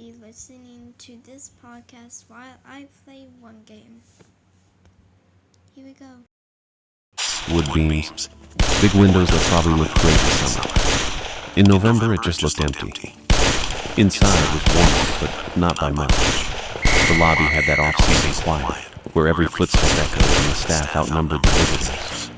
be listening to this podcast while I play one game. Here we go. Wood beams. Big windows that probably look great in summer. In November, it just looked empty. Inside was warm, but not by much. The lobby had that off-season quiet, where every footstep echoed and the staff outnumbered the visitors.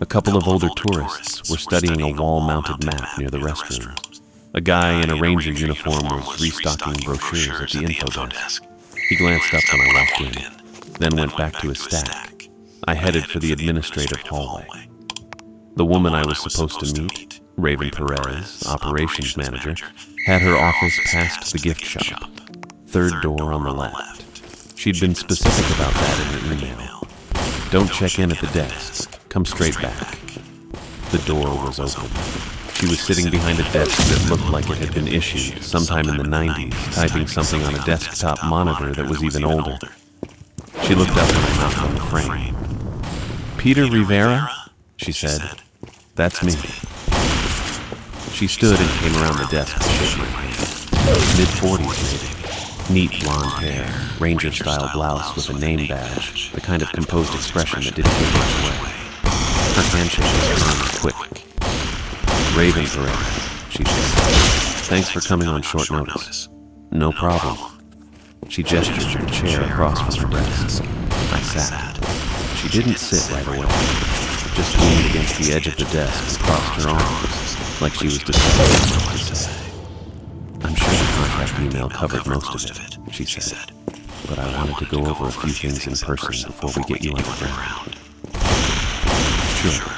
A couple of older tourists were studying a wall-mounted map near the restrooms. A guy in a ranger uniform was restocking brochures at the info desk. He glanced up when I walked in, then went back to his stack. I headed for the administrative hallway. The woman I was supposed to meet, Raven Perez, operations manager, had her office past the gift shop, third door on the left. She'd been specific about that in the email. Don't check in at the desk. Come straight back. The door was open. She was sitting behind a desk that looked like it had been issued sometime in the 90s, typing something on a desktop monitor that was even older. She looked up when I knocked on the frame. "Peter Rivera?" she said. "That's me." She stood and came around the desk to shake my hand. Mid-40s maybe. Neat blonde hair, ranger-style blouse with a name badge, the kind of composed expression that didn't give much away. Her handshake was firm and quick. "Raven Perez," she said. "Thanks for coming on short notice." "No problem." She gestured to the chair across from her desk. I sat. She didn't sit right away. Just leaned against the edge of the desk and crossed her arms, like she was deciding what to say. "I'm sure the contract email covered most of it," she said. "But I wanted to go over a few things in person before we get you on the ground." "Sure."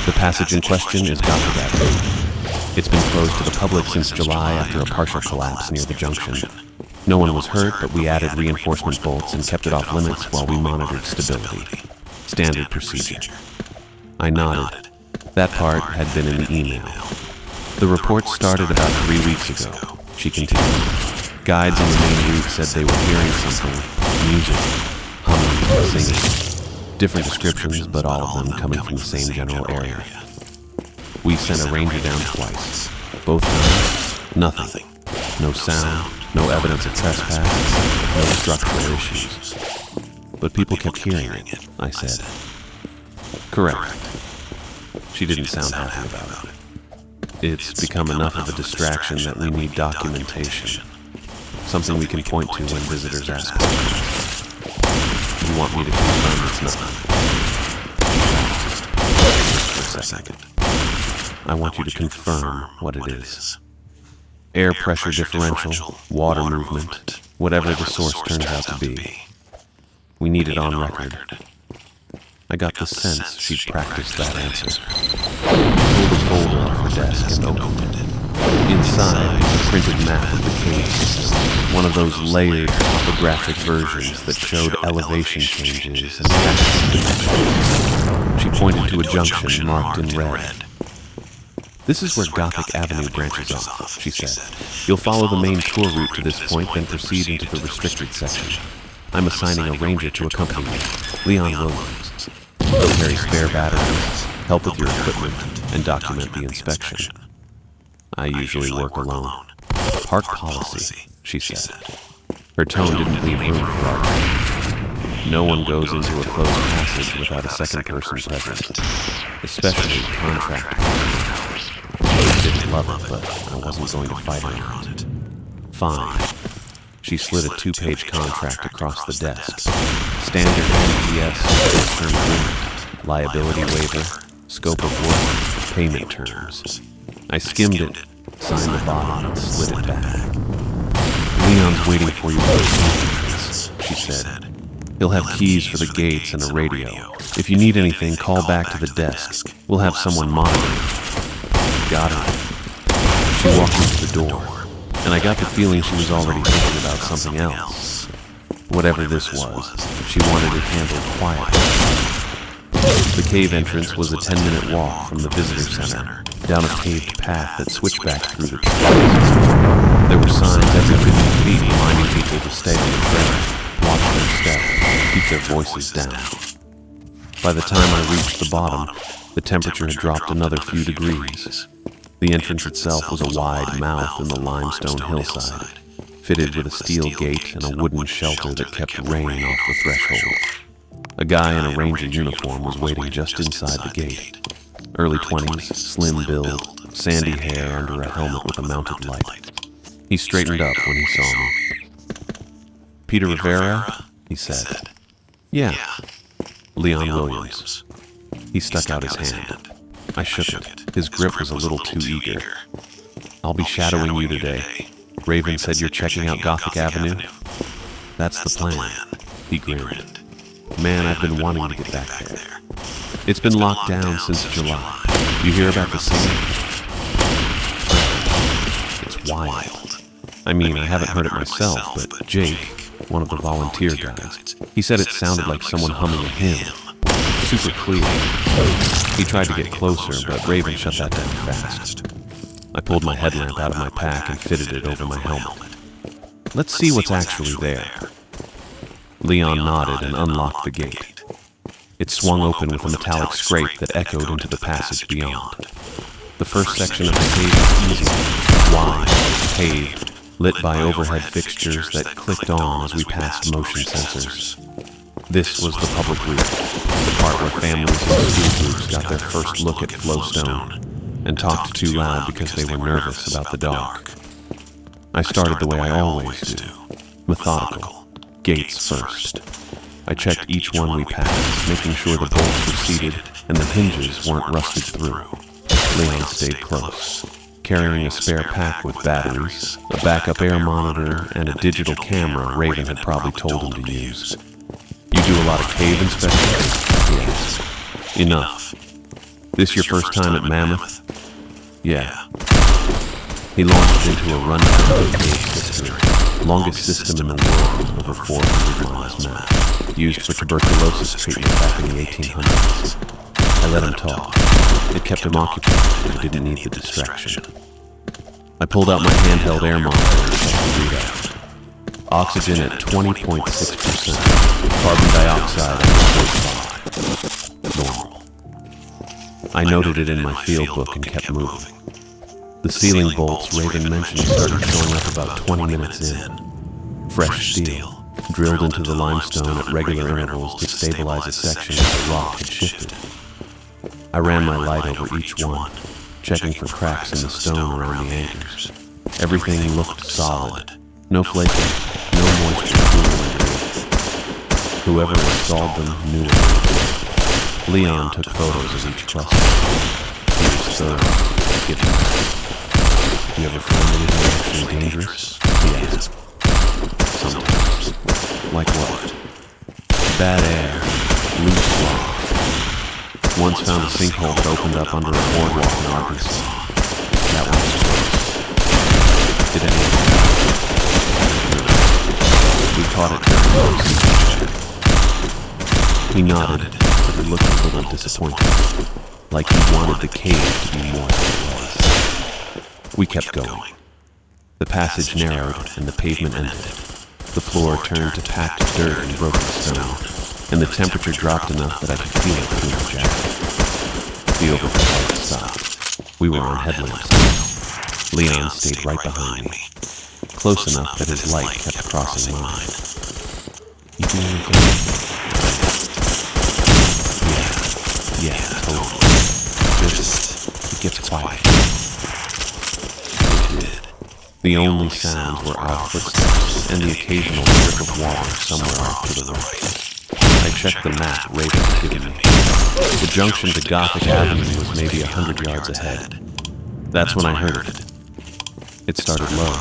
The passage in question is Gothic Avenue. It's been closed to the public since July after a partial collapse near the junction. No one was hurt, but we added reinforcement bolts and kept it off limits while we monitored stability. Standard procedure. I nodded. That part had been in the email. "The report started about 3 weeks ago," she continued. "Guides on the main route said they were hearing something. Music. Humming, singing. Different descriptions, but all of them coming from the same general area. We sent a ranger down twice. Both times, nothing. No sound, no evidence of trespass, no structural issues. But people kept hearing it," I said. "Correct." She didn't sound happy about it. "It's become enough of a distraction that we need documentation. Something we can point to when visitors ask questions. You want me to confirm it's not?" For a second. "I want you to confirm what it is. Air pressure differential, water movement, whatever the source turns out to be. We need it on record." I got the sense she'd practiced that answer. Pulled a folder off her desk and opened it. Inside was a printed map of the cave system, one of those layered topographic versions that showed elevation changes and factors dimensions. She pointed to a junction marked in red. "This is where Gothic Avenue branches off," she said. "You'll follow the main tour route to this point, then proceed into the restricted section. I'm assigning a ranger to accompany you, Leon Williams. He'll carry spare batteries, help with your equipment, and document the inspection. I usually work alone." "Park policy," she said. Her tone didn't leave room for argument. No one goes into a closed passage without a second person present, especially contract. I didn't love it, but I wasn't going to fight her on it. "Fine." She slid a 2-page contract across the desk. Standard NPS, short-term agreement, liability waiver, scope of work, payment terms. I skimmed it, signed the bottom, and slid it back. "Leon's waiting for you at the entrance," she said. "He'll have keys for the gates and a radio. If you need anything, call back to the desk. We'll have someone monitoring." Got her. She walked into the door, and I got the feeling she was already thinking about something else. Whatever this was, she wanted it handled quietly. The cave entrance was a 10-minute walk from the visitor center, down a paved path that switched back through the trees. There were signs every 50 feet reminding people to stay on the trail, watch their step, keep their voices down. By the time I reached the bottom, the temperature had dropped another few degrees. The entrance itself was a wide mouth in the limestone hillside, fitted with a steel gate and a wooden shelter that kept rain off the threshold. A guy in a ranger uniform was waiting just inside the gate. Early 20s, slim build, sandy hair under a helmet with a mounted light. He straightened up when he saw me. "Peter Rivera?" he said. "Yeah." "Leon Williams." He stuck out his hand. I shook it. His grip was a little too eager. "I'll be shadowing you today. Raven said you're checking out Gothic Avenue?" "That's the plan." He grinned. "Man, I've been wanting to get back there. It's been locked down since July. You hear about the scene? It's wild. I mean, I haven't heard it myself, but Jake, one of the volunteer guys, he said it sounded like someone humming a hymn. Super clear. He tried to get closer, but Raven shut that down fast. I pulled my headlamp out of my pack and fitted it over my helmet. "Let's see what's actually there." Leon nodded and unlocked the gate. It swung open with a metallic scrape that echoed into the passage beyond. The first section of the cave was easy, wide, paved, lit by overhead fixtures that clicked on as we passed motion sensors. This was the public route, the part where families and school groups got their first look at Flowstone and talked too loud because they were nervous about the dark. I started the way I always do, methodical, gates first. I checked each one we passed, making sure the bolts were seated and the hinges weren't rusted through. Leon stayed close, carrying a spare pack with batteries, a backup air monitor, and a digital camera Raven had probably told him to use. "You do a lot of cave inspections?" he asked. "Enough. This your first time at Mammoth?" "Yeah." He launched into a rundown of the cave's history. Longest system in the world, over 400 miles map, used for tuberculosis treatment back in the 1800s. I let him talk. It kept him occupied, and I didn't need the distraction. I pulled out my handheld air monitor and checked the readout. Oxygen at 20.6%, carbon dioxide at 0.5. Normal. I noted it in my field book and kept moving. The ceiling bolts Raven mentioned started showing up about 20 minutes in. Fresh steel, drilled into the limestone at regular intervals to stabilize a section where the rock had shifted. I ran my light over each one, checking for cracks in the stone around the anchors. Everything looked solid. No flaking, no moisture pooling into it. Whoever installed them knew it. Leon took photos of each cluster. He was thorough, giving it. "You ever find anything actually dangerous?" he asked. "Sometimes." "Like what?" "Bad air, loose rock. Once found a sinkhole that opened up under a boardwalk in Arkansas. That one was close." "Did anyone?" "We caught it during the procedure check." He nodded, but he looked a little disappointed, like he wanted the cave to be more than it was. We kept going. The passage narrowed and the pavement ended. The floor turned to packed dirt and broken stone, and the temperature dropped enough that I could feel it through my jacket. The overhead light stopped. We were on headlamps now. Leon stayed right behind me, close enough that his light kept crossing mine. "You doing anything?" Yeah, totally. Just, it gets quiet. It did. The only sounds were our footsteps and the occasional drip of water somewhere off to the right. I checked the map Raven had given me. The junction to Gothic Avenue was maybe 100 yards ahead. That's when I heard it. It started low.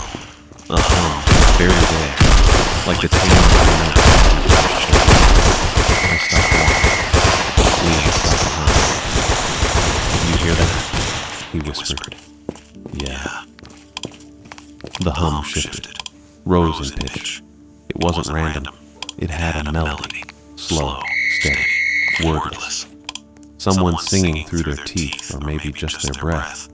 A hum, barely there, like the tail of a lamp. I stopped walking. Leon stopped behind. "You hear that?" he whispered. "Yeah." The hum shifted, rose in pitch. It wasn't random. It had a melody, slow, steady, wordless. Someone singing through their teeth, or maybe just their breath.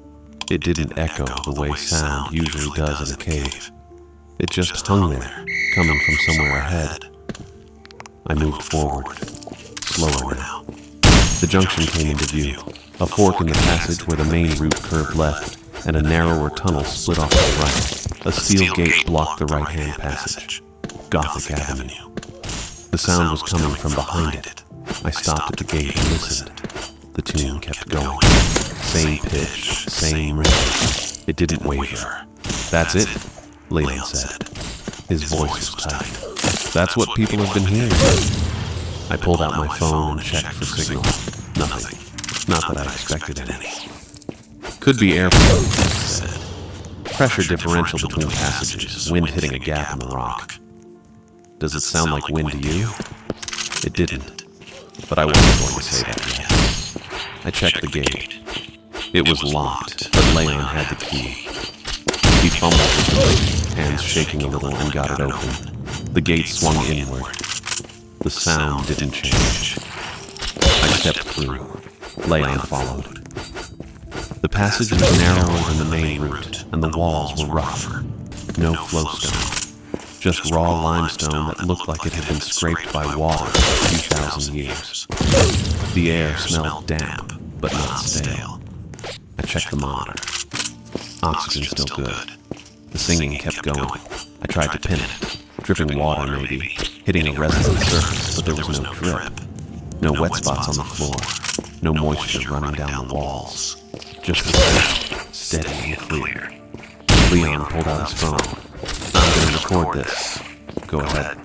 It didn't echo the way sound usually does in a cave. It just hung there, coming from somewhere ahead. I moved forward, slower now. The junction came into view, a fork in the passage where the main route curved left, and a narrower tunnel split off to the right. A steel gate blocked the right-hand passage. Gothic Avenue. The sound was coming from behind it. I stopped at the gate and listened. The tune kept going. Same pitch, same rhythm. It didn't waver. "That's it," Leon said. His voice was tight. "That's what people have been hearing." I pulled out my phone and checked for signal. Nothing. Not that I expected any. "Could be air flow," he said. "Pressure differential between passages, wind hitting a gap in the rock." "Does it sound like wind to you?" It didn't, but I wasn't going to say that yet. I checked the gate. It was locked, but Leon had the key. He fumbled with it, hands shaking a little, and got it open. The gate swung inward. The sound didn't change. I stepped through. Leon followed. The passage was narrower than the main route, and the walls were rougher. No flowstone. Just raw limestone that looked like it had been scraped by water for a few thousand years. The air smelled damp, but not stale. I checked the monitor. Oxygen still good. The singing kept going. I tried to pin it. Dripping water, maybe. Hitting a resonant surface, but there was no drip. No wet spots on the floor. No moisture running down the walls. Just the sound, steady and clear. Leon pulled out his phone. "I'm going to record this." "Go ahead."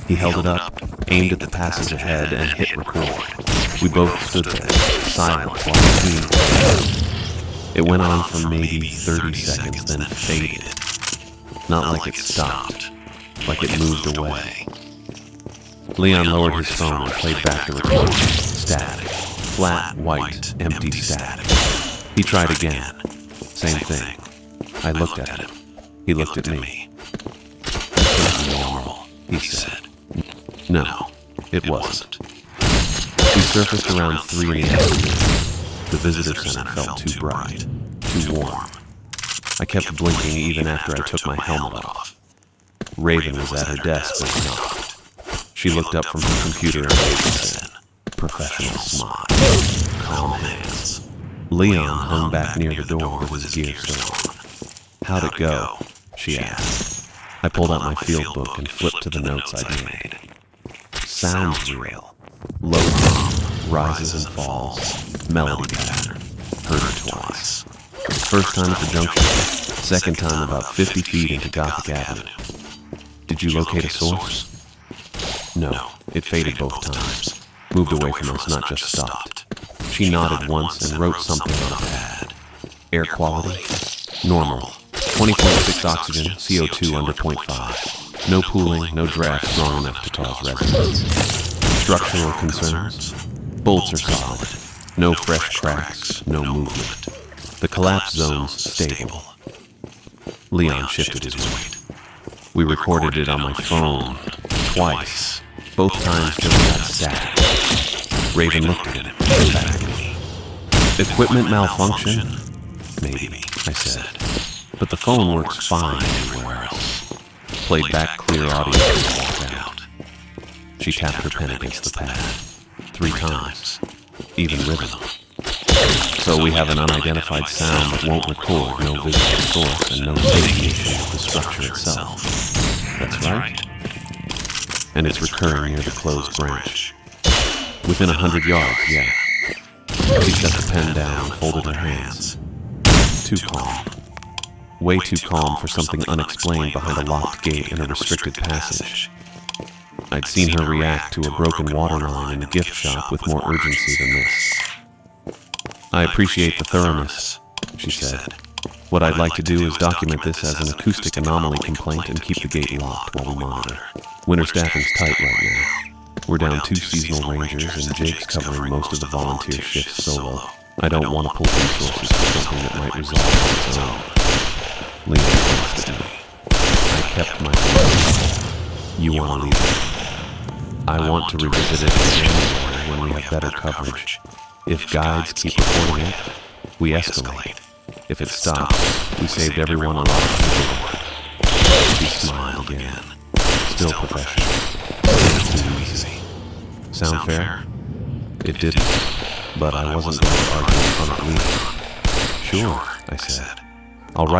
He held it up, aimed at the passage ahead, and hit record. We both stood there, silent while the scene played. It went on for maybe 30 seconds, then faded. Not like it stopped, like it moved away. Leon lowered his phone and played back the recording. Static. Flat, white, empty static. He tried again. Same thing. I looked at him. He looked at me. "That's normal," he said. No, it wasn't. We surfaced around 3 in the afternoon. The visitor center felt too bright, too warm. I kept blinking even after I took my helmet off. Raven was at her desk when I knocked. She looked up from her computer and waved us in. Professional smile. Calm hands. Leon hung back near the door with his gear still on. "How'd it go?" she asked. I pulled out my field book and flipped to the notes I'd made. "Sounds real. Low hum, rises and falls, melody pattern. Heard it twice. First time at the junction, second time about 50 feet into Gothic Avenue. Did you locate a source?" No, it faded both times. Moved away from us, not just stopped. She nodded once and wrote something on a pad. "Air quality? Normal. 20.6 oxygen, CO2 under 0.5. No pooling, no draft strong enough to cause resonance. Structural concerns? Bolts are solid. No fresh cracks, no movement. The collapse zone's stable." Leon shifted his weight. We recorded it on my phone, twice. Both times just got static. Raven looked at it and back at me. "Equipment malfunction?" "Maybe," I said. "But the phone works fine everywhere else." Played back clear audio and walked out. She tapped her pen against the pad. 3 times. Even rhythm. "So we have an unidentified sound that won't record, no visible source, and no safety issue with the structure itself. That's right? And it's recurring near the closed branch. Within 100 yards, yeah." She set the pen down and folded her hands. Too calm. Way too calm for something unexplained behind a locked gate in a restricted passage. I'd seen her react to a broken water line in a gift shop with more urgency than this. "I appreciate the thoroughness," she said. "What I'd like to do is document this as an acoustic anomaly complaint and keep the gate locked while we monitor. Winter staffing's tight right now. We're down 2 seasonal rangers and Jake's covering most of the volunteer shifts solo. I don't want to pull resources for something that might resolve on its own." Leon glanced at me. I kept my voice. "You want to leave it?" "I want to revisit it in January when we have better coverage. If guides keep reporting it, we escalate. If it stops, we saved everyone a lot of paperwork." She smiled again. Still professional. Too easy. Sound fair? It didn't, but I wasn't going to argue in front of Leon. "Sure," I said. "I'll write